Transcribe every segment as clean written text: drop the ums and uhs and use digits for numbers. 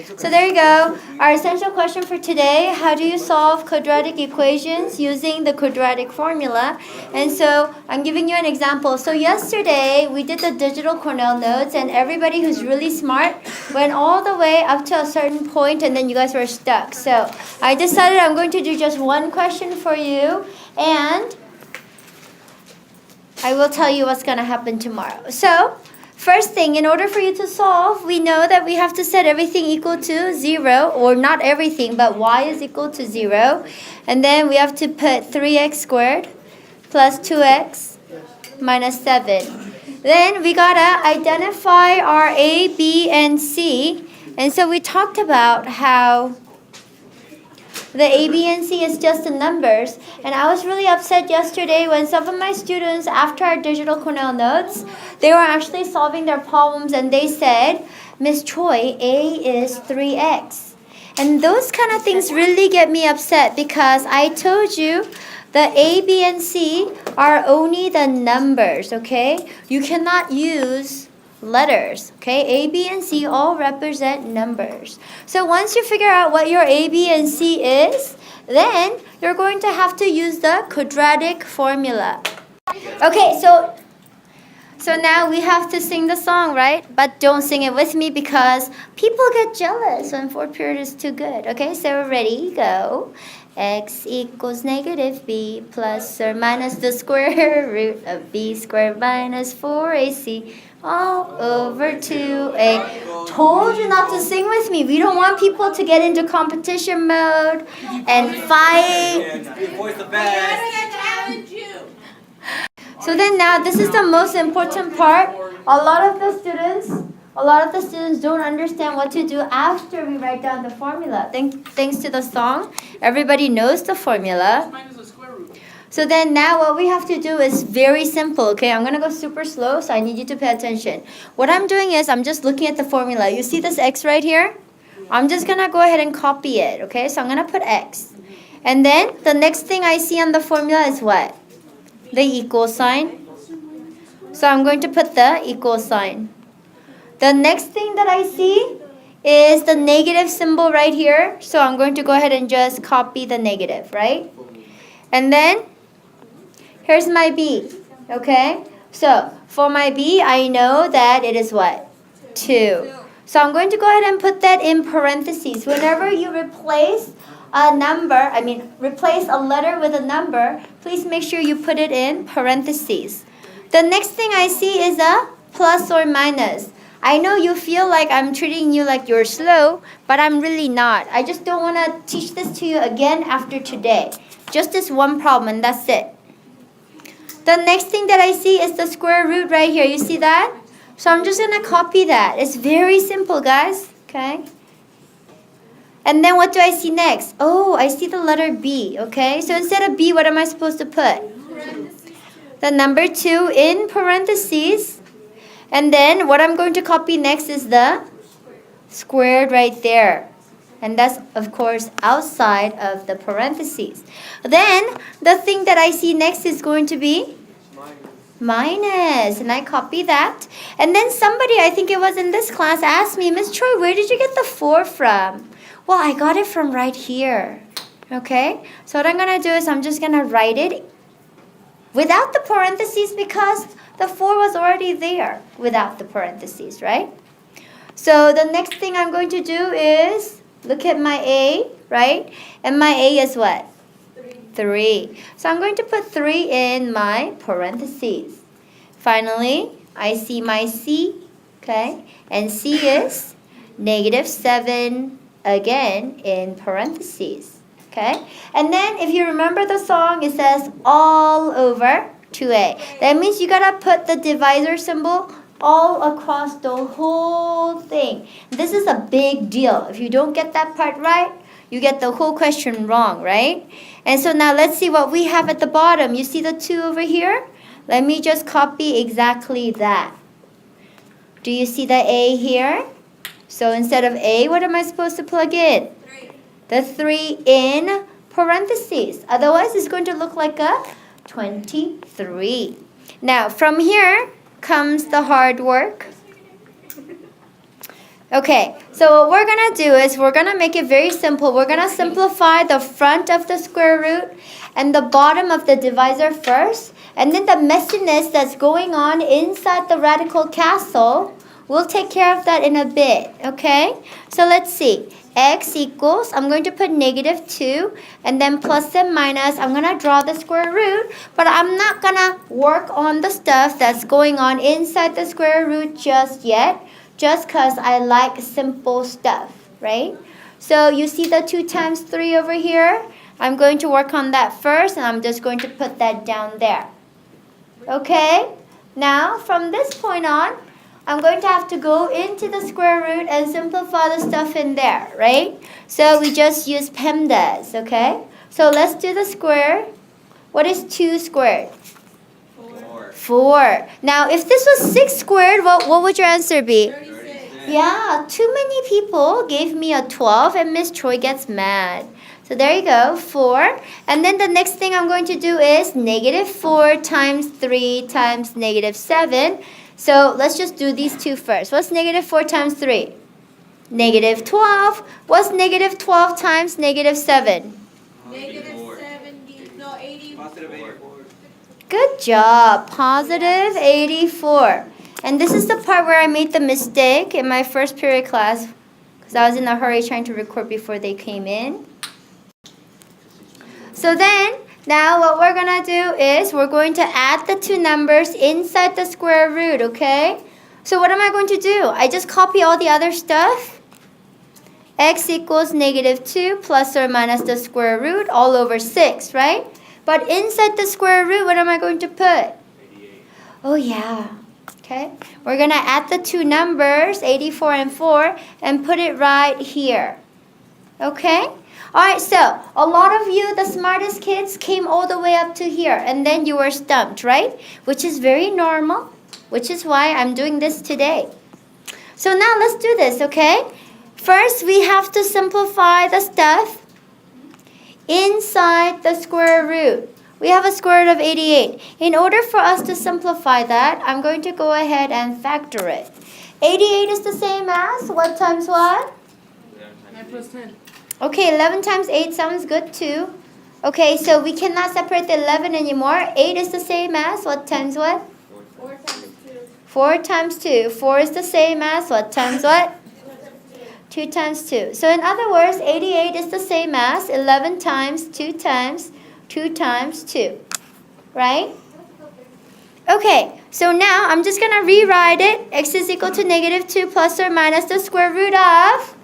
So there you go. Our essential question for today, how do you solve quadratic equations using the quadratic formula? And so I'm giving you an example. So yesterday we did the digital Cornell notes and everybody who's really smart went all the way up to a certain point and then you guys were stuck. So I decided I'm going to do just one question for you and I will tell you what's going to happen tomorrow. So first thing, in order for you to solve, we know that we have to set everything equal to 0, or not everything, but y is equal to 0. And then we have to put 3x squared plus 2x minus 7. Then we gotta identify our a, b, and c. And so we talked about how the A, B, and C is just the numbers. And I was really upset yesterday when some of my students, after our digital Cornell notes, they were actually solving their problems and they said, Miss Choi, A is 3x. And those kind of things really get me upset because I told you the A, B, and C are only the numbers, okay? You cannot use letters, okay? A, B, and C all represent numbers. So once you figure out what your A, B, and C is, then you're going to have to use the quadratic formula. Okay, so now we have to sing the song, right? But don't sing it with me because people get jealous when fourth period is too good. Okay, so ready, go. X equals negative b plus or minus the square root of b squared minus 4ac all over 2a. Told you not to sing with me. We don't want people to get into competition mode and fight. So then now this is the most important part. A lot of the students don't understand what to do after we write down the formula. Thanks to the song, everybody knows the formula. So then now what we have to do is very simple, okay? I'm going to go super slow, so I need you to pay attention. What I'm doing is I'm just looking at the formula. You see this x right here? I'm just going to go ahead and copy it, okay? So I'm going to put x. And then the next thing I see on the formula is what? The equal sign. So I'm going to put the equal sign. The next thing that I see is the negative symbol right here. So I'm going to go ahead and just copy the negative, right? And then here's my b, okay? So for my b, I know that it is what? 2. So I'm going to go ahead and put that in parentheses. Whenever you replace a number, replace a letter with a number, please make sure you put it in parentheses. The next thing I see is a plus or minus. I know you feel like I'm treating you like you're slow, but I'm really not. I just don't want to teach this to you again after today. Just this one problem and that's it. The next thing that I see is the square root right here. You see that? So I'm just going to copy that. It's very simple, guys. Okay? And then what do I see next? Oh, I see the letter B, okay? So instead of B, what am I supposed to put? The number 2 in parentheses. And then what I'm going to copy next is the squared right there. And that's, of course, outside of the parentheses. Then the thing that I see next is going to be minus. And I copy that. And then somebody, I think it was in this class, asked me, Miss Choi, where did you get the 4 from? Well, I got it from right here, okay? So what I'm going to do is I'm just going to write it without the parentheses because the 4 was already there without the parentheses, right? So the next thing I'm going to do is look at my A, right? And my A is what? 3. So I'm going to put 3 in my parentheses. Finally, I see my C, okay? And C is negative 7. Again in parentheses, okay? And then if you remember the song, it says all over 2a. That means you gotta put the divisor symbol all across the whole thing. This is a big deal. If you don't get that part right, you get the whole question wrong, right? And so now let's see what we have at the bottom. You see the 2 over here? Let me just copy exactly that. Do you see the A here? So instead of A, what am I supposed to plug in? 3. The 3 in parentheses. Otherwise, it's going to look like a 23. Now, from here comes the hard work. Okay, so what we're going to do is we're going to make it very simple. We're going to simplify the front of the square root and the bottom of the divisor first. And then the messiness that's going on inside the radical castle, we'll take care of that in a bit, okay? So let's see. X equals, I'm going to put negative 2, and then plus and minus. I'm going to draw the square root, but I'm not going to work on the stuff that's going on inside the square root just yet. Just because I like simple stuff, right? So you see the 2 times 3 over here? I'm going to work on that first, and I'm just going to put that down there. Okay? Now, from this point on, I'm going to have to go into the square root and simplify the stuff in there, right? So we just use PEMDAS, okay? So let's do the square. What is 2 squared? 4. Now, if this was 6 squared, what would your answer be? 36. Yeah, too many people gave me a 12 and Miss Choi gets mad. So there you go, 4. And then the next thing I'm going to do is negative 4 times 3 times negative 7. So let's just do these two first. What's negative 4 times 3? Negative 12. What's negative 12 times negative 7? Negative 70. No, 80. Positive 84. Good job. Positive 84. And this is the part where I made the mistake in my first period class because I was in a hurry trying to record before they came in. So then, now what we're going to do is we're going to add the 2 numbers inside the square root, okay? So what am I going to do? I just copy all the other stuff. X equals negative 2 plus or minus the square root all over 6, right? But inside the square root, what am I going to put? 88. Oh, yeah. Okay. We're going to add the 2 numbers, 84 and 4, and put it right here. Okay? All right, so a lot of you, the smartest kids, came all the way up to here, and then you were stumped, right? Which is very normal, which is why I'm doing this today. So now let's do this, okay? First, we have to simplify the stuff inside the square root. We have a square root of 88. In order for us to simplify that, I'm going to go ahead and factor it. 88 is the same as what times what? 9 plus 10. Okay, 11 times 8 sounds good too. Okay, so we cannot separate the 11 anymore. 8 is the same as what times what? 4 times 2. 4 times 2. 4 is the same as what times what? 2 times 2. So in other words, 88 is the same as 11 times 2 times 2 times 2. Right? Okay, so now I'm just going to rewrite it. X is equal to negative 2 plus or minus the square root of.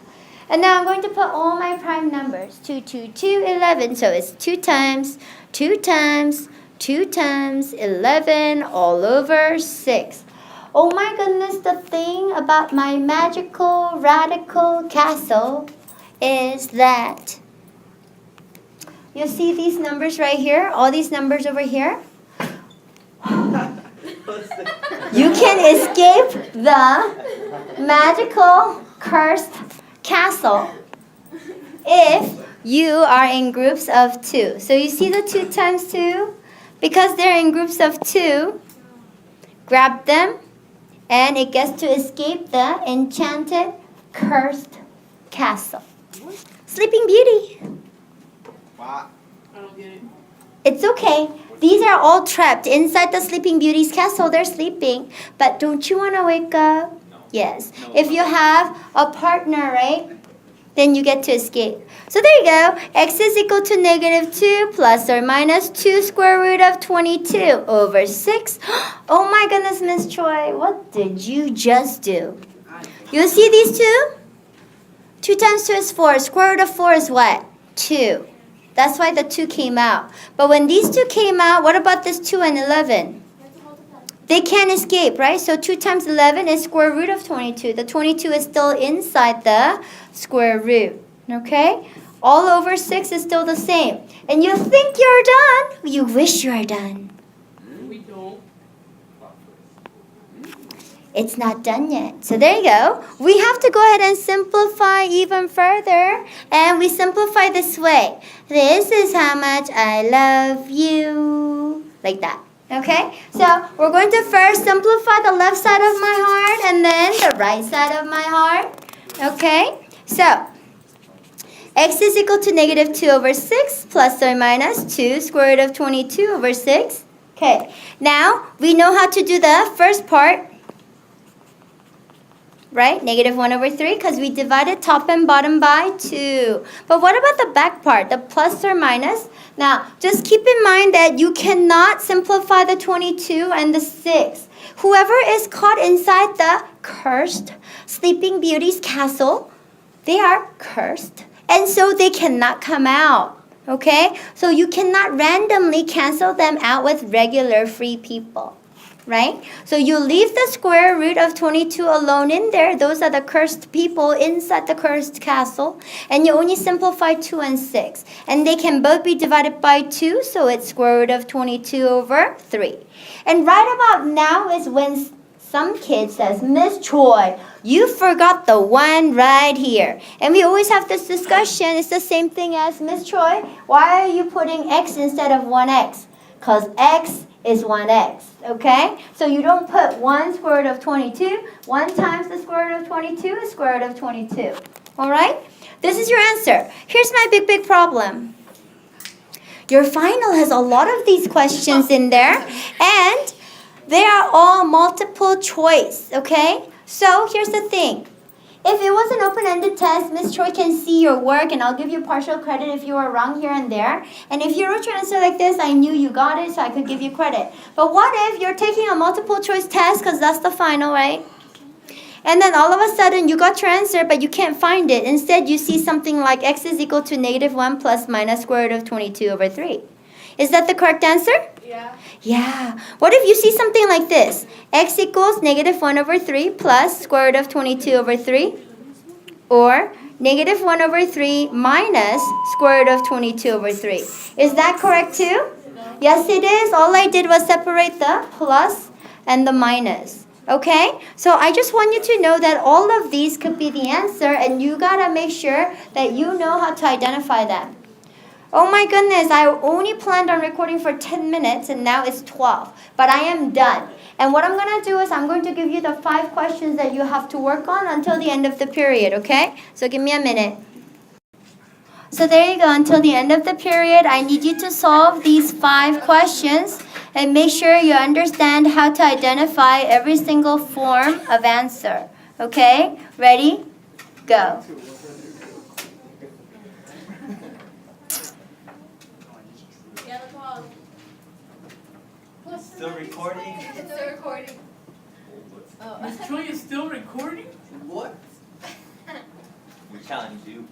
And now I'm going to put all my prime numbers. 2, 2, 2, 11. So it's 2 times 2 times 2 times 11 all over 6. Oh my goodness, the thing about my magical radical castle is that you see these numbers right here, all these numbers over here. You can escape the magical cursed castle if you are in groups of 2. So you see the 2 times 2? Because they're in groups of 2, grab them, and it gets to escape the enchanted, cursed castle. Sleeping Beauty. Wow. I don't get it. It's okay. These are all trapped inside the Sleeping Beauty's castle. They're sleeping. But don't you want to wake up? No. Yes. No. If you have a partner, right? Then you get to escape. So there you go. X is equal to negative 2 plus or minus 2 square root of 22 over 6. Oh my goodness, Miss Choi. What did you just do? You see these two? 2 times 2 is 4. Square root of 4 is what? 2. That's why the 2 came out. But when these 2 came out, what about this 2 and 11? They can't escape, right? So 2 times 11 is square root of 22. The 22 is still inside the square root, okay? All over 6 is still the same. And you think you're done. You wish you are done. We don't. It's not done yet. So there you go. We have to go ahead and simplify even further. And we simplify this way. This is how much I love you. Like that. Okay? So we're going to first simplify the left side of my heart and then the right side of my heart. Okay, so x is equal to negative 2 over 6 plus or minus 2 square root of 22 over 6. Okay, now we know how to do the first part, right? Negative 1 over 3 because we divided top and bottom by 2. But what about the back part, the plus or minus? Now, just keep in mind that you cannot simplify the 22 and the 6. Whoever is caught inside the cursed Sleeping Beauty's castle, they are cursed. And so they cannot come out. Okay? So you cannot randomly cancel them out with regular free people. Right? So you leave the square root of 22 alone in there. Those are the cursed people inside the cursed castle. And you only simplify 2 and 6. And they can both be divided by 2, so it's square root of 22 over 3. And right about now is when some kid says, Miss Choi, you forgot the 1 right here. And we always have this discussion. It's the same thing as, Miss Choi, why are you putting x instead of 1x? Because x is 1x, okay? So you don't put 1 square root of 22. 1 times the square root of 22 is square root of 22. All right? This is your answer. Here's my big problem. Your final has a lot of these questions in there, and they are all multiple choice, okay? So here's the thing. If it was an open-ended test, Miss Choi can see your work and I'll give you partial credit if you were wrong here and there. And if you wrote your answer like this, I knew you got it, so I could give you credit. But what if you're taking a multiple choice test, because that's the final, right? And then all of a sudden you got your answer, but you can't find it. Instead, you see something like x is equal to negative 1 plus minus square root of 22 over 3. Is that the correct answer? Yeah. Yeah. What if you see something like this? X equals negative 1 over 3 plus square root of 22 over 3. Or negative 1 over 3 minus square root of 22 over 3. Is that correct too? Yes, it is. All I did was separate the plus and the minus. Okay? So I just want you to know that all of these could be the answer, and you gotta make sure that you know how to identify them. Oh my goodness, I only planned on recording for 10 minutes and now it's 12. But I am done. And what I'm going to do is I'm going to give you the 5 questions that you have to work on until the end of the period, okay? So give me a minute. So there you go. Until the end of the period, I need you to solve these 5 questions and make sure you understand how to identify every single form of answer. Okay? Ready? Go. Still recording? It's still recording. Miss Choi is still recording? What? We challenge you.